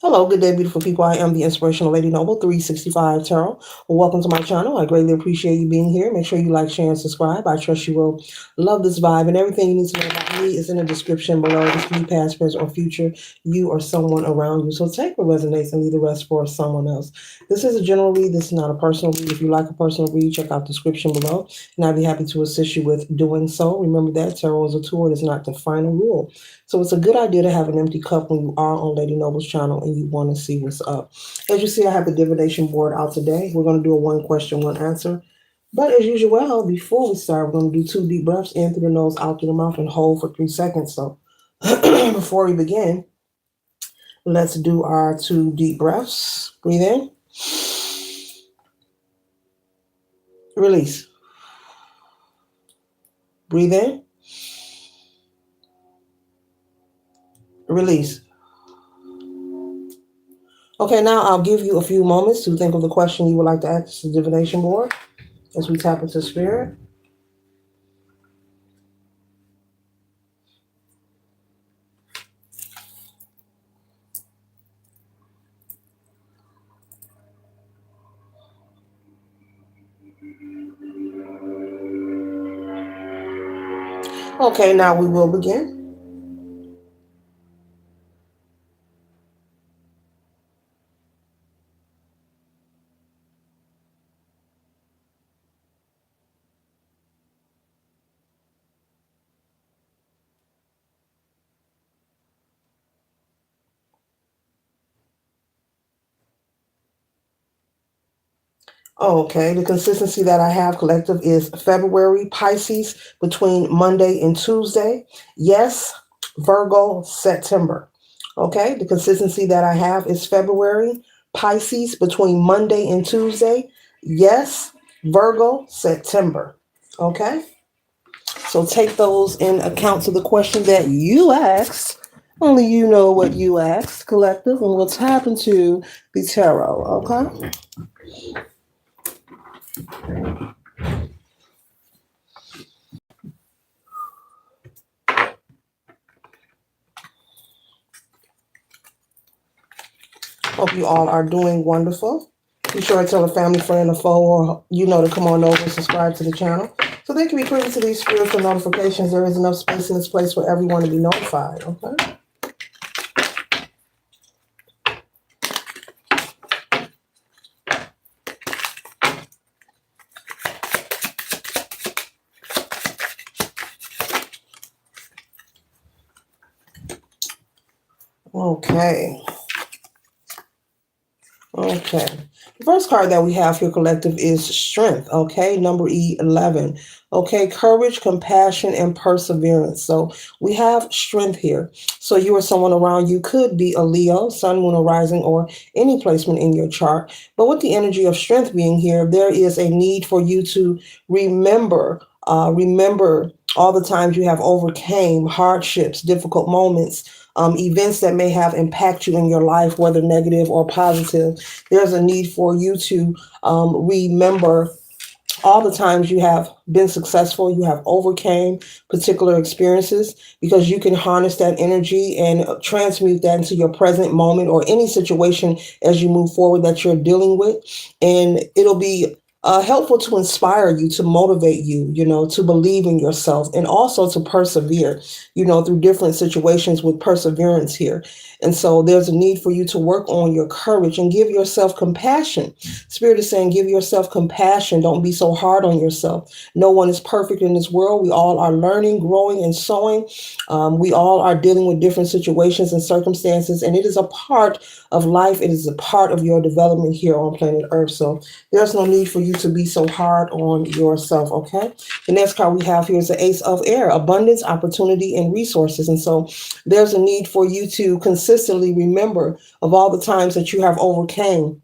Hello, good day, beautiful people. I am the Inspirational Lady Noble 365 Tarot. Welcome to my channel. I greatly appreciate you being here. Make sure you like, share, and subscribe. I trust you will love this vibe, and everything you need to know about me is in the description below. This can be past, present, or future, you or someone around you. So take what resonates and leave the rest for someone else. This is a general read. This is not a personal read. If you like a personal read, check out the description below, and I'd be happy to assist you with doing so. Remember that tarot is a tool. It is not the final rule. So it's a good idea to have an empty cup when you are on Lady Noble's channel and you want to see what's up. As you see, I have the divination board out today. We're going to do a one question, one answer. But as usual, before we start, we're going to do 2 deep breaths in through the nose, out through the mouth, and hold for 3 seconds. So before we begin, let's do our 2 deep breaths. Breathe in, release. Breathe in, release. Okay, now I'll give you a few moments to think of the question you would like to ask the divination board as we tap into spirit. Okay, now we will begin. Okay, the consistency that I have collective is February, Pisces, between Monday and Tuesday. Yes, Virgo, September. Okay, the consistency that I have is February, Pisces, between Monday and Tuesday. Yes, Virgo, September. Okay, so take those in account to the question that you asked. Only you know what you asked, collective, and we'll tap into the tarot. Okay. Hope you all are doing wonderful. Be sure to tell a family, friend, or foe, or to come on over and subscribe to the channel so they can be privy to these spiritual notifications. There is enough space in this place for everyone to be notified. Okay. Okay. Okay. The first card that we have here, collective, is strength. Okay. Number 11. Okay. Courage, compassion, and perseverance. So we have strength here. So you or someone around you could be a Leo, sun, moon, or rising, or any placement in your chart. But with the energy of strength being here, there is a need for you to remember all the times you have overcame hardships, difficult moments, events that may have impacted you in your life, whether negative or positive. There's a need for you to remember all the times you have been successful, you have overcame particular experiences, because you can harness that energy and transmute that into your present moment or any situation as you move forward that you're dealing with. And it'll be helpful to inspire you, to motivate you, to believe in yourself, and also to persevere, through different situations with perseverance here. And so there's a need for you to work on your courage and give yourself compassion. Spirit is saying, give yourself compassion. Don't be so hard on yourself. No one is perfect in this world. We all are learning, growing, and sowing. We all are dealing with different situations and circumstances, and it is a part of life. It is a part of your development here on planet Earth. So there's no need for you to be so hard on yourself, okay? The next card we have here is the Ace of Air, abundance, opportunity, and resources. And so there's a need for you to consistently remember of all the times that you have overcame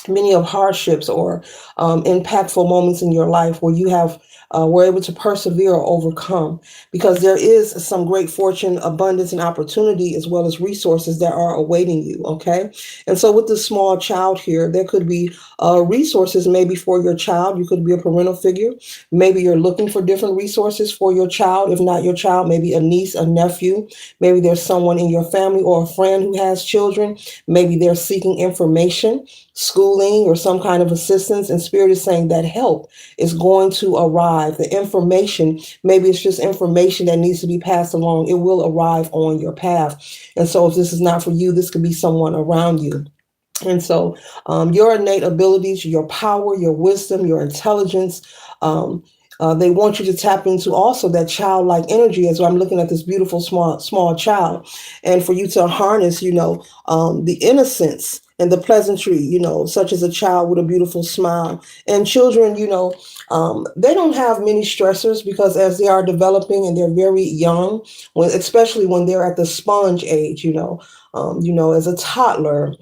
many of hardships or impactful moments in your life where you have we're able to persevere or overcome, because there is some great fortune, abundance, and opportunity, as well as resources that are awaiting you. Okay. And so with this small child here, there could be resources maybe for your child. You could be a parental figure. Maybe you're looking for different resources for your child. If not your child, maybe a niece, a nephew. Maybe there's someone in your family or a friend who has children. Maybe they're seeking information, schooling, or some kind of assistance. And Spirit is saying that help is going to arrive. The information, maybe it's just information that needs to be passed along. It will arrive on your path. And so if this is not for you, this could be someone around you. And so your innate abilities, your power, your wisdom, your intelligence, they want you to tap into also that childlike energy. As I'm looking at this beautiful small child, and for you to harness, the innocence and the pleasantry, such as a child with a beautiful smile. And children, they don't have many stressors, because as they are developing and they're very young, especially when they're at the sponge age, as a toddler,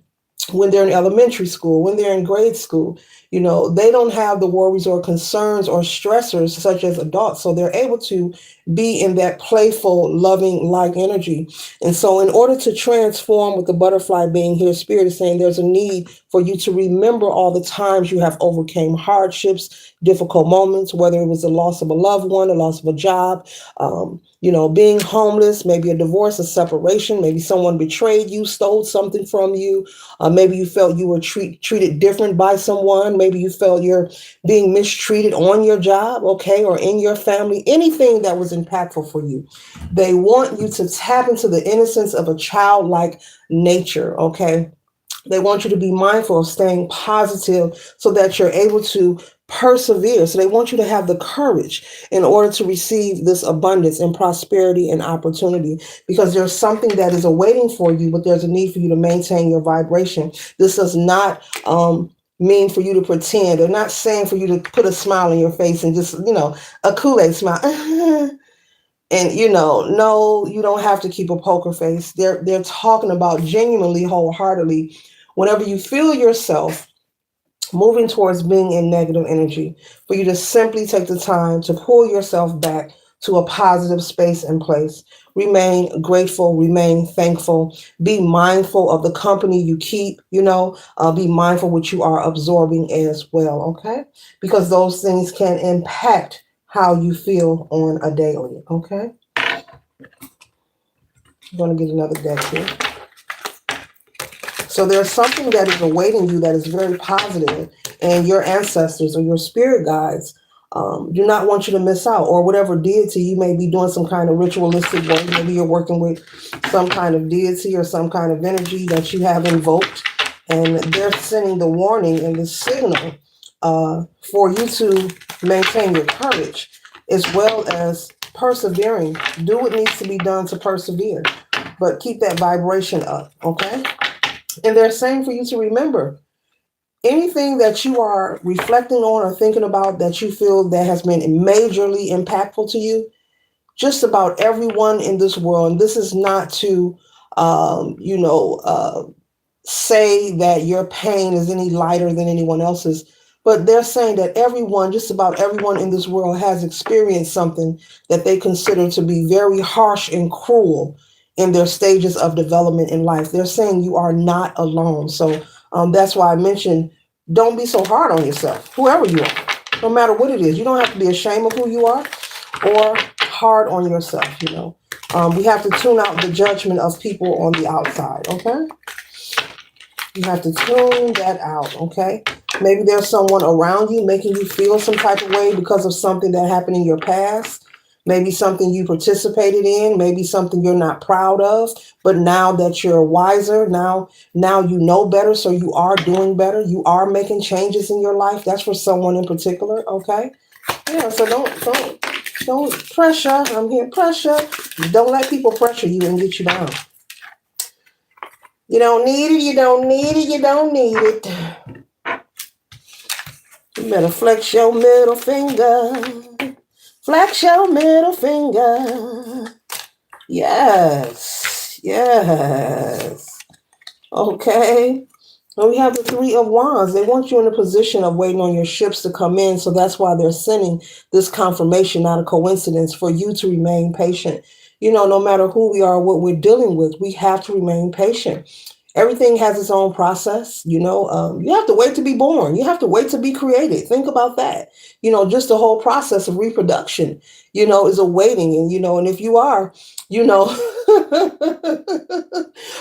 when they're in elementary school, when they're in grade school, they don't have the worries or concerns or stressors such as adults. So they're able to be in that playful, loving, like energy. And so in order to transform with the butterfly being here, Spirit is saying there's a need for you to remember all the times you have overcame hardships, difficult moments, whether it was the loss of a loved one, the loss of a job, being homeless, maybe a divorce, a separation, maybe someone betrayed you, stole something from you. Maybe you felt you were treated different by someone. Maybe you felt you're being mistreated on your job, okay, or in your family, anything that was impactful for you. They want you to tap into the innocence of a childlike nature, okay? They want you to be mindful of staying positive so that you're able to persevere. So they want you to have the courage in order to receive this abundance and prosperity and opportunity, because there's something that is awaiting for you, but there's a need for you to maintain your vibration. This does not mean for you to pretend. They're not saying for you to put a smile on your face and just, a Kool-Aid smile. And no, you don't have to keep a poker face. They're talking about genuinely, wholeheartedly. Whenever you feel yourself moving towards being in negative energy, for you to simply take the time to pull yourself back to a positive space and place. Remain grateful, remain thankful, be mindful of the company you keep, be mindful what you are absorbing as well, okay? Because those things can impact how you feel on a daily, okay? I'm going to get another deck here. So there's something that is awaiting you that is very positive, and your ancestors or your spirit guides do not want you to miss out, or whatever deity you may be doing some kind of ritualistic work. Maybe you're working with some kind of deity or some kind of energy that you have invoked, and they're sending the warning and the signal for you to maintain your courage, as well as persevering. Do what needs to be done to persevere, but keep that vibration up, okay? And they're saying for you to remember anything that you are reflecting on or thinking about that you feel that has been majorly impactful to you. Just about everyone in this world, and this is not to, say that your pain is any lighter than anyone else's, but they're saying that everyone, just about everyone in this world, has experienced something that they consider to be very harsh and cruel in their stages of development in life. They're saying you are not alone. So that's why I mentioned, don't be so hard on yourself, whoever you are, no matter what it is. You don't have to be ashamed of who you are or hard on yourself. We have to tune out the judgment of people on the outside, okay? You have to tune that out, okay? Maybe there's someone around you making you feel some type of way because of something that happened in your past. Maybe something you participated in, maybe something you're not proud of, but now that you're wiser, now you know better, so you are doing better. You are making changes in your life. That's for someone in particular, okay? Yeah, so don't pressure. I'm here, pressure. Don't let people pressure you and get you down. You don't need it, you don't need it, you don't need it. You better flex your middle finger. Flex your middle finger. Yes. Okay. And we have the Three of Wands. They want you in a position of waiting on your ships to come in. So that's why they're sending this confirmation, not a coincidence, for you to remain patient. No matter who we are, what we're dealing with, we have to remain patient. Everything has its own process. You have to wait to be born. You have to wait to be created. Think about that. Just the whole process of reproduction, is a waiting. And if you are, you know,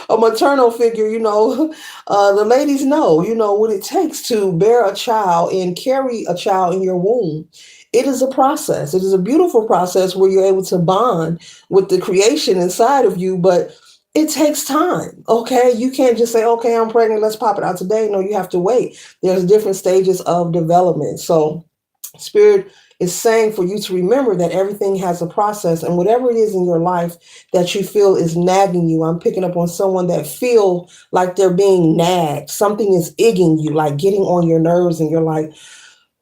a maternal figure, the ladies know what it takes to bear a child and carry a child in your womb. It is a process. It is a beautiful process where you're able to bond with the creation inside of you, but it takes time. Okay. You can't just say, okay, I'm pregnant, let's pop it out today. No, you have to wait. There's different stages of development. So Spirit is saying for you to remember that everything has a process, and whatever it is in your life that you feel is nagging you. I'm picking up on someone that feel like they're being nagged. Something is igging you, like getting on your nerves, and you're like,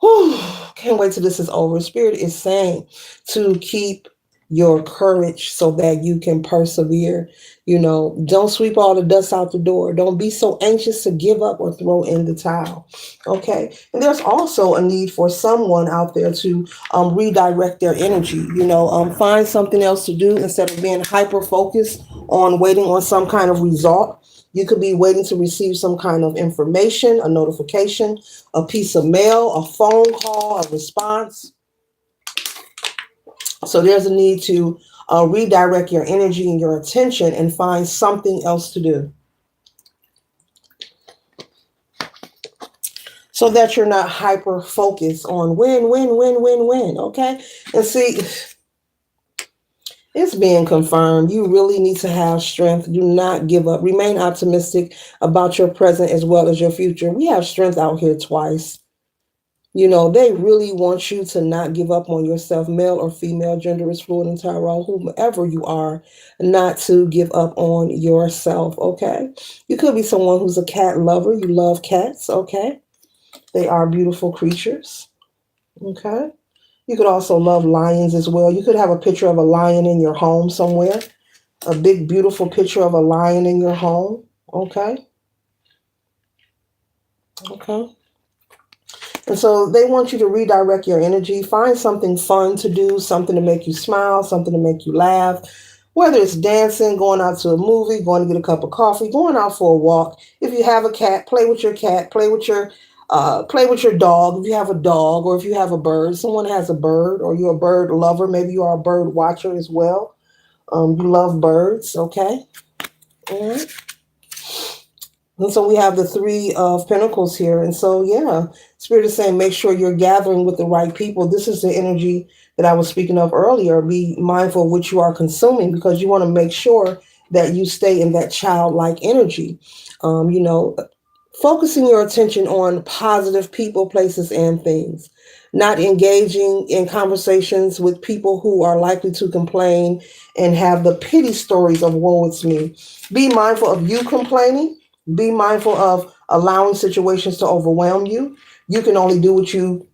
whew, can't wait till this is over. Spirit is saying to keep your courage so that you can persevere. Don't sweep all the dust out the door. Don't be so anxious to give up or throw in the towel. Okay. And there's also a need for someone out there to redirect their energy, find something else to do instead of being hyper focused on waiting on some kind of result. You could be waiting to receive some kind of information, a notification, a piece of mail, a phone call, a response. So there's a need to redirect your energy and your attention and find something else to do so that you're not hyper focused on win. Okay. And see, it's being confirmed. You really need to have strength. Do not give up. Remain optimistic about your present as well as your future. We have strength out here twice. They really want you to not give up on yourself, male or female, gender is fluid and Tyrone, whomever you are, not to give up on yourself, okay? You could be someone who's a cat lover. You love cats, okay? They are beautiful creatures, okay? You could also love lions as well. You could have a picture of a lion in your home somewhere, a big, beautiful picture of a lion in your home, okay? Okay. And so they want you to redirect your energy, find something fun to do, something to make you smile, something to make you laugh, whether it's dancing, going out to a movie, going to get a cup of coffee, going out for a walk. If you have a cat, play with your cat, play with your dog. If you have a dog, or if you have a bird, someone has a bird, or you're a bird lover, maybe you are a bird watcher as well. You love birds, okay? All right. And so we have the Three of Pentacles here. And so, yeah, Spirit is saying make sure you're gathering with the right people. This is the energy that I was speaking of earlier. Be mindful of what you are consuming, because you want to make sure that you stay in that childlike energy. You know, focusing your attention on positive people, places, and things. Not engaging in conversations with people who are likely to complain and have the pity stories of woe it's me. Be mindful of you complaining. Be mindful of allowing situations to overwhelm you. You can only do what you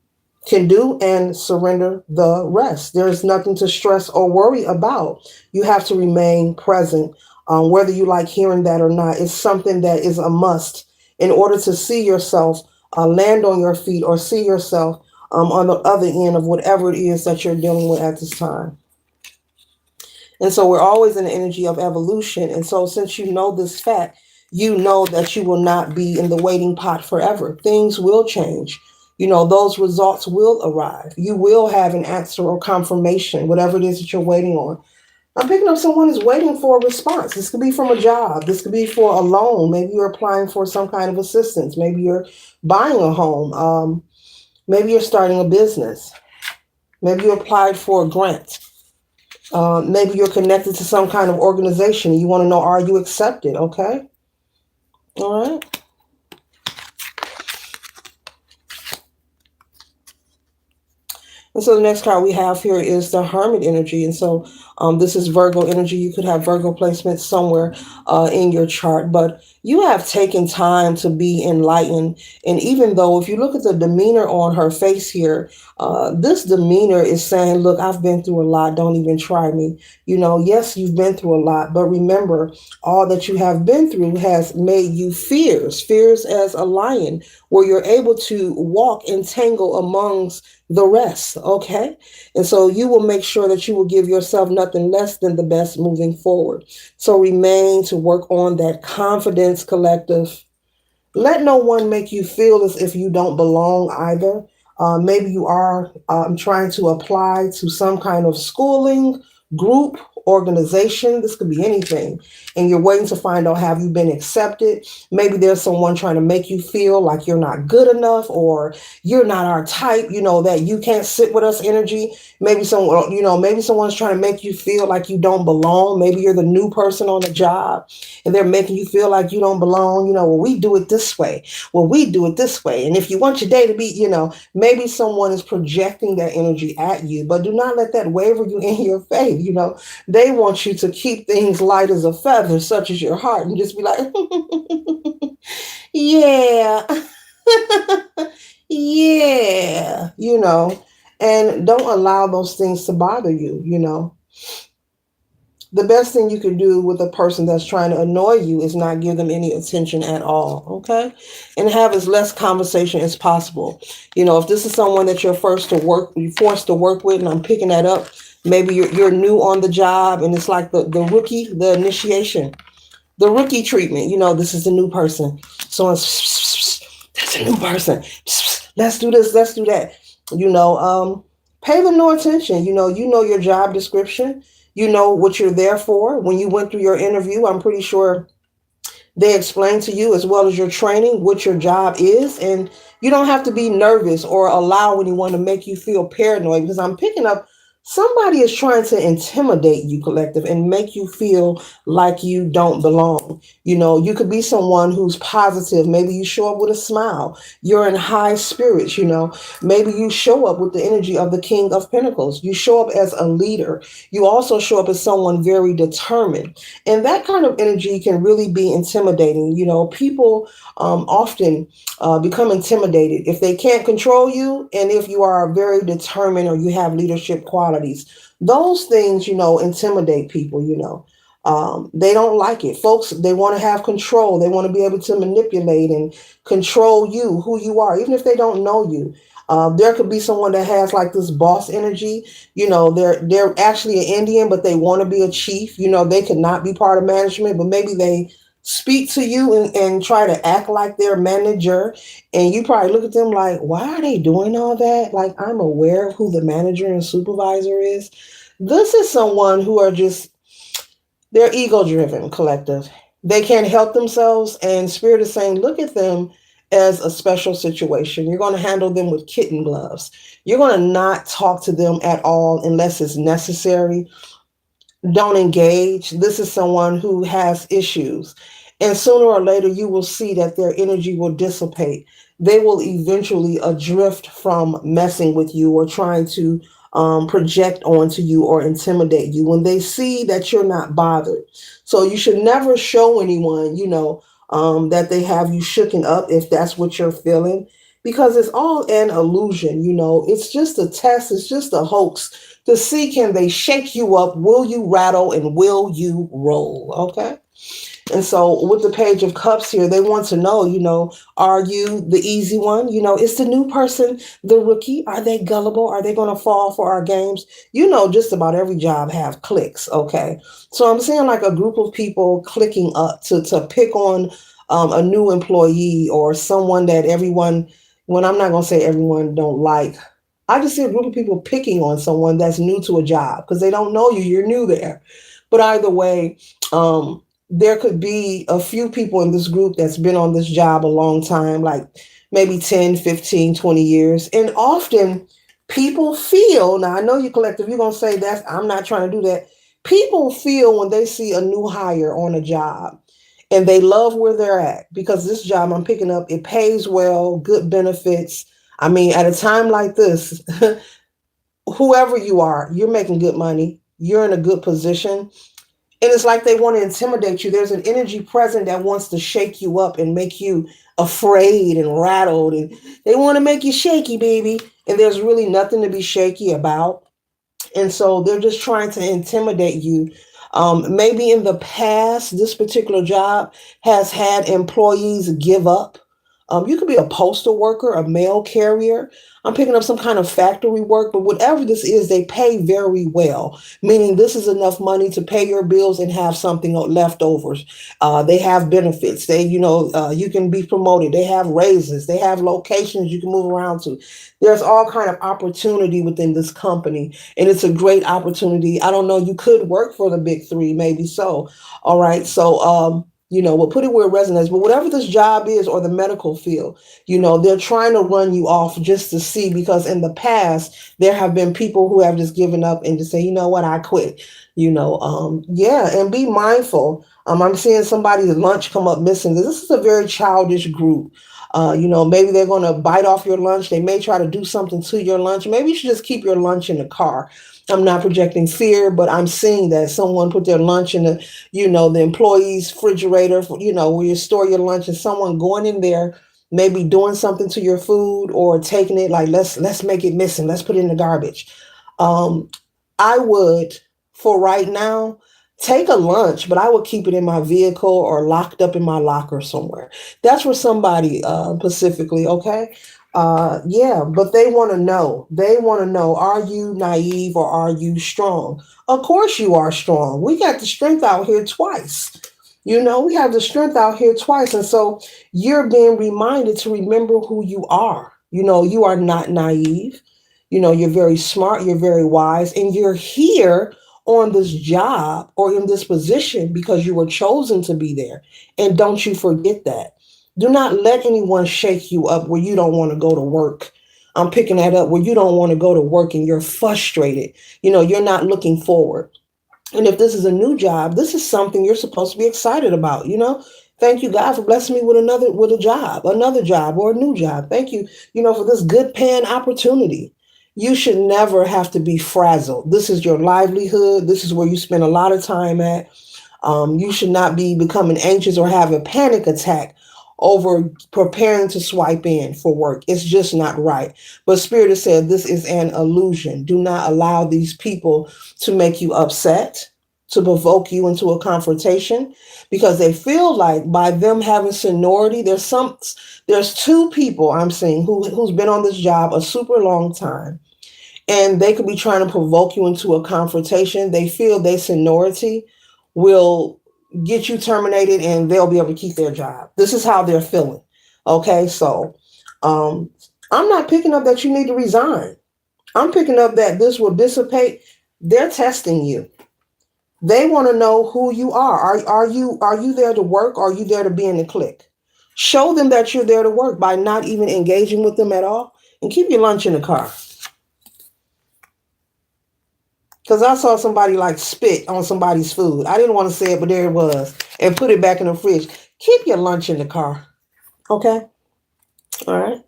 can do and surrender the rest. There is nothing to stress or worry about. You have to remain present, whether you like hearing that or not. It's something that is a must in order to see yourself land on your feet, or see yourself on the other end of whatever it is that you're dealing with at this time. And so we're always in the energy of evolution. And so since you know this fact, you know that you will not be in the waiting pot forever. Things will change. Those results will arrive. You will have an answer or confirmation, whatever it is that you're waiting on. I'm picking up someone who's waiting for a response. This could be from a job. This could be for a loan. Maybe you're applying for some kind of assistance. Maybe you're buying a home. Maybe you're starting a business. Maybe you applied for a grant. Maybe you're connected to some kind of organization. You want to know, are you accepted? Okay. All right. And so the next card we have here is the Hermit energy. And so This is Virgo energy. You could have Virgo placement somewhere in your chart, but you have taken time to be enlightened. And even though, if you look at the demeanor on her face here, this demeanor is saying, look, I've been through a lot. Don't even try me. Yes, you've been through a lot, but remember, all that you have been through has made you fierce as a lion, where you're able to walk and tangle amongst the rest. Okay. And so you will make sure that you will give yourself nothing less than the best moving forward. So remain to work on that confidence, collective. Let no one make you feel as if you don't belong either. Maybe you are trying to apply to some kind of schooling, group, organization. This could be anything. And you're waiting to find out, have you been accepted? Maybe there's someone trying to make you feel like you're not good enough, or you're not our type, that you can't sit with us energy. Maybe someone's trying to make you feel like you don't belong. Maybe you're the new person on the job and they're making you feel like you don't belong. Well, we do it this way. Well, we do it this way. And if you want your day to be, maybe someone is projecting that energy at you, but do not let that waver you in your faith. They want you to keep things light as a feather, such as your heart, and just be like, yeah, yeah, and don't allow those things to bother you. The best thing you can do with a person that's trying to annoy you is not give them any attention at all, okay? And have as less conversation as possible. If this is someone that you're forced to work with, and I'm picking that up, maybe you're new on the job, and it's like the rookie, the initiation, the rookie treatment. This is the new person. So it's, that's a new person. Let's do this, let's do that. Pay them no attention. You know your job description. You know what you're there for. When you went through your interview, I'm pretty sure they explain to you, as well as your training, what your job is. And you don't have to be nervous or allow anyone to make you feel paranoid, because I'm picking up somebody is trying to intimidate you, collective, and make you feel like you don't belong. You could be someone who's positive. Maybe you show up with a smile. You're in high spirits. Maybe you show up with the energy of the King of Pentacles. You show up as a leader. You also show up as someone very determined. And that kind of energy can really be intimidating. People often become intimidated if they can't control you, and if you are very determined or you have leadership qualities. Those things, intimidate people. They don't like it. Folks, they want to have control. They want to be able to manipulate and control you, who you are, even if they don't know you. There could be someone that has like this boss energy. They're actually an Indian, but they want to be a chief. They could not be part of management, but maybe they speak to you and try to act like they're a manager. And you probably look at them like, why are they doing all that? Like, I'm aware of who the manager and supervisor is. This is someone who are just, they're ego driven, collective. They can't help themselves. And Spirit is saying, look at them as a special situation. You're going to handle them with kitten gloves. You're going to not talk to them at all unless it's necessary. Don't engage. This is someone who has issues. And sooner or later, you will see that their energy will dissipate. They will eventually adrift from messing with you or trying to project onto you or intimidate you when they see that you're not bothered. So you should never show anyone, that they have you shooken up, if that's what you're feeling, because it's all an illusion. It's just a test. It's just a hoax to see, can they shake you up? Will you rattle and will you roll? Okay. And so with the Page of Cups here, they want to know, are you the easy one? Is the new person the rookie? Are they gullible? Are they going to fall for our games? Just about every job have clicks. Okay. So I'm seeing like a group of people clicking up to pick on a new employee or someone that everyone, when I'm not going to say everyone don't like, I just see a group of people picking on someone that's new to a job because they don't know you. You're new there. But either way, there could be a few people in this group that's been on this job a long time, like maybe 10, 15, 20 years. And often people feel, now I know you collective, you're going to say that I'm not trying to do that. People feel when they see a new hire on a job and they love where they're at, because this job I'm picking up, it pays well, good benefits. I mean, at a time like this, whoever you are, you're making good money. you're in a good position. And it's like they want to intimidate you. There's an energy present that wants to shake you up and make you afraid and rattled. And they want to make you shaky, baby. And there's really nothing to be shaky about. And so they're just trying to intimidate you. Maybe in the past, this particular job has had employees give up. You could be a postal worker, a mail carrier. I'm picking up some kind of factory work, but whatever this is, they pay very well, meaning this is enough money to pay your bills and have something leftovers. They have benefits. You can be promoted. They have raises. They have locations you can move around to. There's all kind of opportunity within this company, and it's a great opportunity. I don't know, you could work for the big three, maybe so. All right, so we'll put it where it resonates. But whatever this job is, or the medical field, they're trying to run you off just to see, because in the past there have been people who have just given up and just say, you know what, I quit. Yeah, and be mindful. I'm seeing somebody's lunch come up missing. This is a very childish group. Maybe they're going to bite off your lunch. They may try to do something to your lunch. Maybe you should just keep your lunch in the car. I'm not projecting fear, but I'm seeing that someone put their lunch in the employee's refrigerator, where you store your lunch, and someone going in there, maybe doing something to your food or taking it, like, let's make it missing. Let's put it in the garbage. Um, I would, for right now, take a lunch, but I would keep it in my vehicle or locked up in my locker somewhere. That's for somebody specifically, okay? Yeah, but they want to know. They want to know, are you naive or are you strong? Of course you are strong. We got the strength out here twice. We have the strength out here twice. And so you're being reminded to remember who you are. You are not naive. You're very smart, you're very wise, and you're here on this job or in this position because you were chosen to be there. And don't you forget that. Do not let anyone shake you up where you don't want to go to work. I'm picking that up, where you don't want to go to work and you're frustrated. You're not looking forward. And if this is a new job, this is something you're supposed to be excited about. Thank you, God, for blessing me with a job, another job, or a new job. Thank you, for this good paying opportunity. You should never have to be frazzled. This is your livelihood. This is where you spend a lot of time at. You should not be becoming anxious or have a panic attack over preparing to swipe in for work. It's just not right. But Spirit has said this is an illusion. Do not allow these people to make you upset, to provoke you into a confrontation, because they feel like by them having seniority, there's two people I'm seeing who's been on this job a super long time, and they could be trying to provoke you into a confrontation. They feel their seniority will get you terminated and they'll be able to keep their job. This is how they're feeling. Okay, so um, I'm not picking up that you need to resign. I'm picking up that this will dissipate. They're testing you. They want to know who you are. Are you there to work, or are you there to be in the clique? Show them that you're there to work by not even engaging with them at all, and keep your lunch in the car. Because I saw somebody like spit on somebody's food. I didn't want to say it, but there it was. And put it back in the fridge. Keep your lunch in the car. Okay? All right?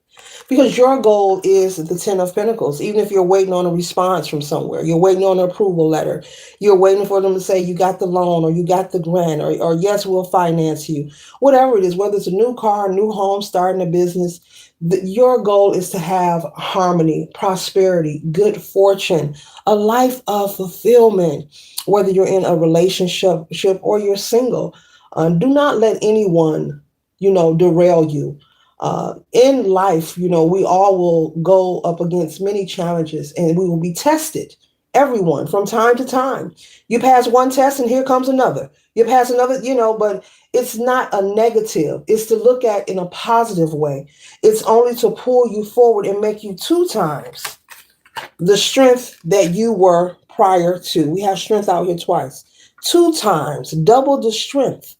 Because your goal is the 10 of Pentacles. Even if you're waiting on a response from somewhere, you're waiting on an approval letter, you're waiting for them to say you got the loan or you got the grant, or yes, we'll finance you. Whatever it is, whether it's a new car, a new home, starting a business, your goal is to have harmony, prosperity, good fortune, a life of fulfillment, whether you're in a relationship or you're single. Do not let anyone, derail you. In life, we all will go up against many challenges and we will be tested. Everyone, from time to time. You pass one test and here comes another. You pass another, but it's not a negative. It's to look at in a positive way. It's only to pull you forward and make you 2 times the strength that you were prior to. We have strength out here twice. 2 times, double the strength.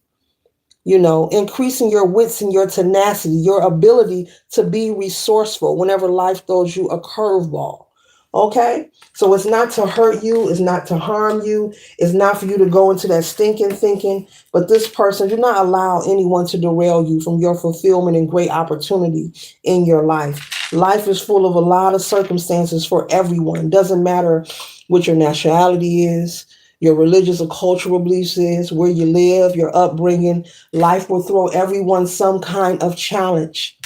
Increasing your wits and your tenacity, your ability to be resourceful whenever life throws you a curveball. Okay? So it's not to hurt you, it's not to harm you, it's not for you to go into that stinking thinking. But this person, do not allow anyone to derail you from your fulfillment and great opportunity in your life. Life is full of a lot of circumstances for everyone. Doesn't matter what your nationality is, your religious or cultural beliefs is, where you live, your upbringing. Life will throw everyone some kind of challenge.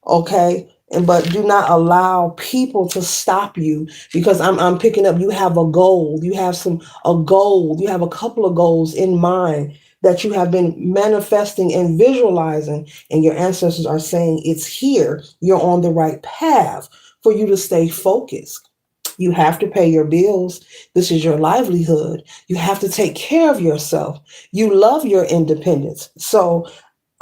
Okay, and but do not allow people to stop you, because I'm picking up, you have a goal, you have a goal, you have a couple of goals in mind that you have been manifesting and visualizing, and your ancestors are saying it's here, you're on the right path for you to stay focused. You have to pay your bills. This is your livelihood. You have to take care of yourself. You love your independence. So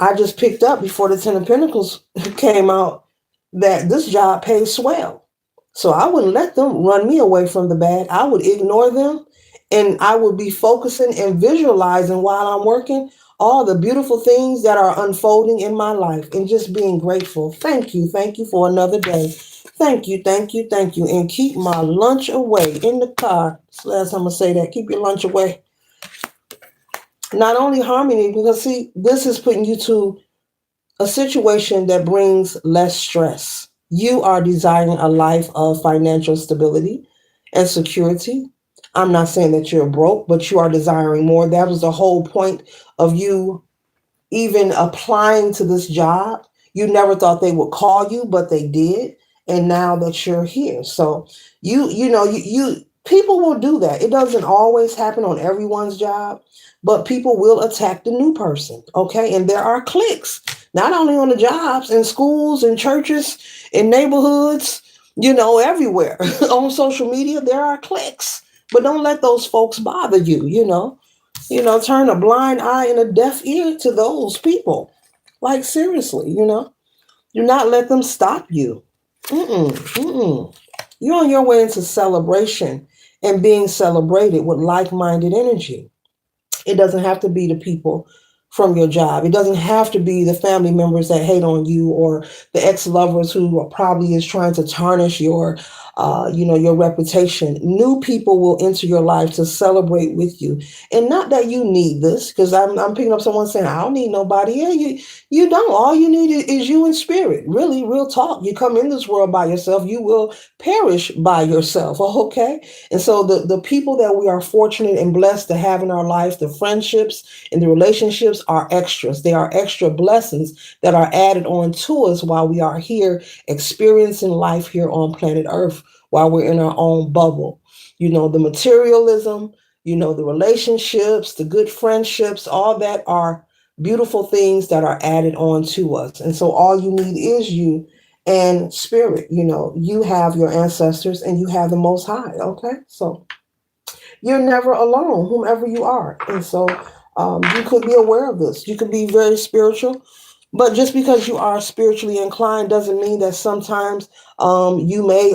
I just picked up before the Ten of Pentacles came out that this job pays swell. So I wouldn't let them run me away from the bag. I would ignore them, and I would be focusing and visualizing while I'm working all the beautiful things that are unfolding in my life and just being grateful. Thank you. Thank you for another day. Thank you. Thank you. Thank you. And keep my lunch away in the car. That's the last time I say that. Keep your lunch away. Not only harmony, because see, this is putting you to a situation that brings less stress. You are desiring a life of financial stability and security. I'm not saying that you're broke, but you are desiring more. That was the whole point of you even applying to this job. You never thought they would call you, but they did. And now that you're here. So you people will do that. It doesn't always happen on everyone's job, but people will attack the new person. Okay. And there are cliques, not only on the jobs, in schools, in churches, in neighborhoods, everywhere. On social media, there are cliques. But don't let those folks bother you. Turn a blind eye and a deaf ear to those people. Like, seriously. Do not let them stop you. Mm-mm, mm-mm. You're on your way into celebration and being celebrated with like minded energy. It doesn't have to be the people from your job. It doesn't have to be the family members that hate on you, or the ex-lovers who are probably is trying to tarnish your reputation. New people will enter your life to celebrate with you. And not that you need this, because I'm picking up someone saying, I don't need nobody. Yeah, you don't. All you need is you in spirit. Really, real talk. You come in this world by yourself, you will perish by yourself. Okay. And so the people that we are fortunate and blessed to have in our lives, the friendships and the relationships, are extras. They are extra blessings that are added on to us while we are here experiencing life here on planet Earth, while we're in our own bubble. The materialism, the relationships, the good friendships, all that are beautiful things that are added on to us. And so all you need is you and spirit. You have your ancestors and you have the Most High. Okay. So you're never alone, whomever you are. And so you could be aware of this. You could be very spiritual, but just because you are spiritually inclined doesn't mean that sometimes you may,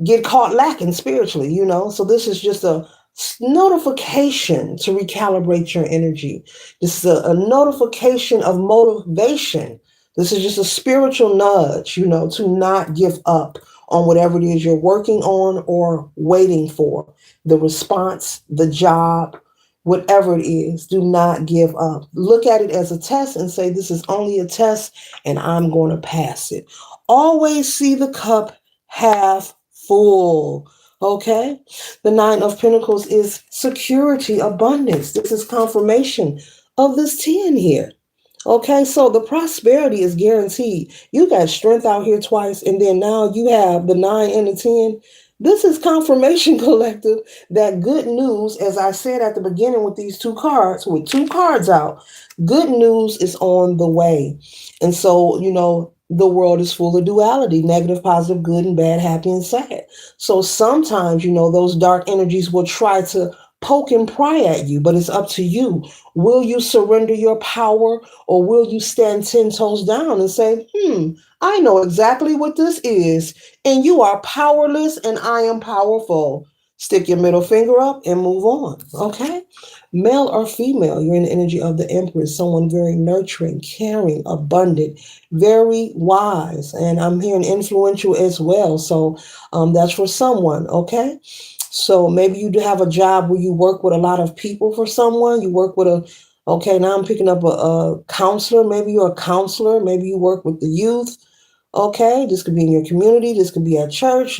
get caught lacking spiritually. So this is just a notification to recalibrate your energy. This is a notification of motivation. This is just a spiritual nudge, to not give up on whatever it is you're working on or waiting for. The response, the job, whatever it is, do not give up. Look at it as a test and say, this is only a test and I'm going to pass it. Always see the cup half full. Okay. The Nine of Pentacles is security, abundance. This is confirmation of this 10 here. Okay, so the prosperity is guaranteed. You got strength out here twice, and then now you have the 9 and the 10. This is confirmation, collective, that good news, as I said at the beginning with these two cards, with two cards out, good news is on the way. And so, the world is full of duality, negative, positive, good and bad, happy and sad. So sometimes, those dark energies will try to poke and pry at you, but it's up to you. Will you surrender your power, or will you stand 10 toes down and say, I know exactly what this is, and you are powerless and I am powerful. Stick your middle finger up and move on. Okay? Male or female, you're in the energy of the Empress, someone very nurturing, caring, abundant, very wise. And I'm hearing influential as well. So that's for someone. Okay? So maybe you do have a job where you work with a lot of people for someone. You work with okay, now I'm picking up a counselor. Maybe you're a counselor. Maybe you work with the youth. Okay, this could be in your community, this could be at church,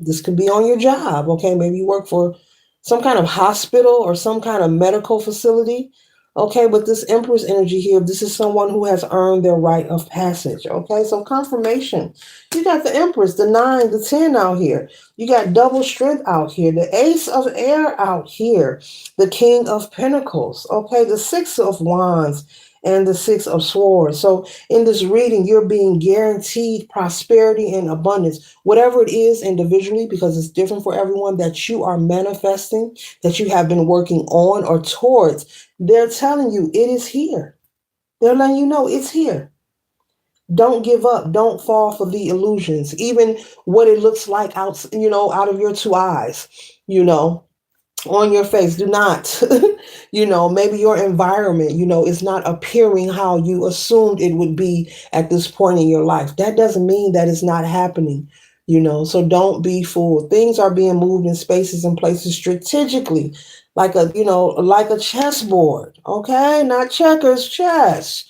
this could be on your job. Okay, maybe you work for some kind of hospital or some kind of medical facility. Okay, but this Empress energy here, this is someone who has earned their rite of passage. Okay, so confirmation. You got the Empress, the 9, the 10 out here. You got double strength out here, the Ace of Air out here, the King of Pentacles. Okay, the 6 of Wands and the 6 of Swords. So in this reading, you're being guaranteed prosperity and abundance, whatever it is individually, because it's different for everyone that you are manifesting, that you have been working on or towards. They're telling you it is here. They're letting you know it's here. Don't give up. Don't fall for the illusions, even what it looks like out, out of your two eyes, you know on your face. Do not, maybe your environment, is not appearing how you assumed it would be at this point in your life. That doesn't mean that it's not happening, so don't be fooled. Things are being moved in spaces and places strategically, like a chessboard, okay? Not checkers, chess.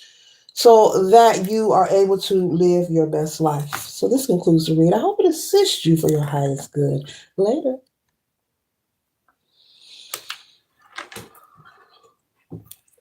So that you are able to live your best life. So this concludes the read. I hope it assists you for your highest good. Later.